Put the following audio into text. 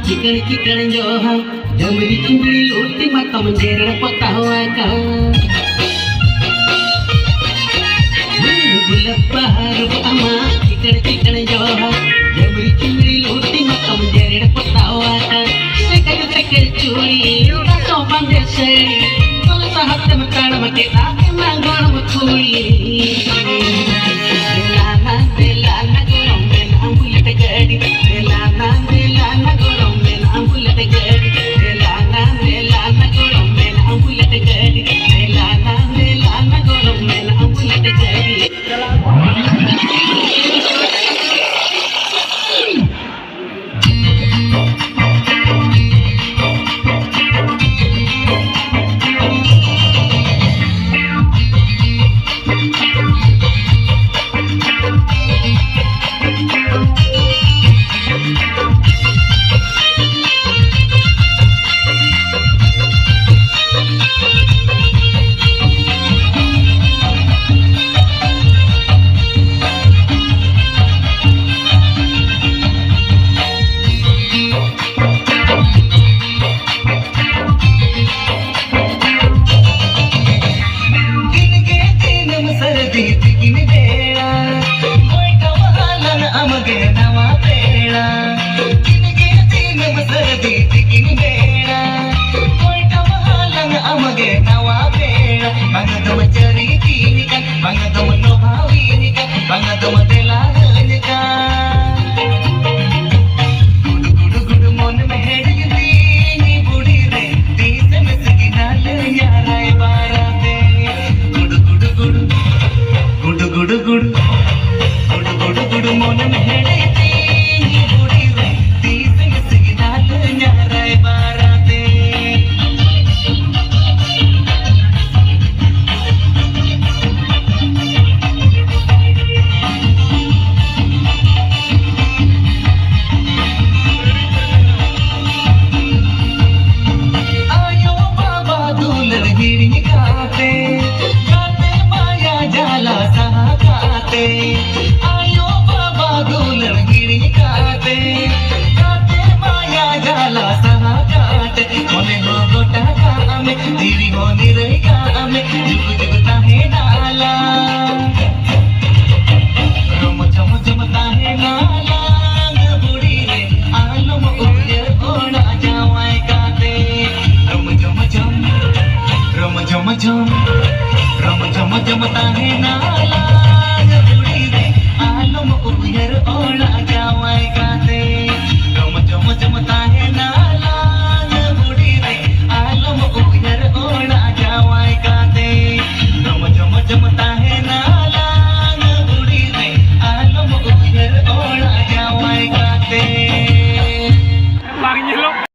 chicken chicken जो हाँ जमरी चिमड़ी लूटी मत मंजेर पता हुआ का गुलबार अमा चिकन चिकन जो हाँ जमरी चिमड़ी लूटी मत मंजेर पता हुआ का सेकर चूड़ी तो बंदे सड़ी तो साहब में ताड़ मके आके मांगण मखूली लाना गोरम में नाम गड़ी लाना गोरम में नाम गड़ी लाना गोरम में नाम गड़ी लाना गोरम में नाम गड़ी गिन के दिन सर्दी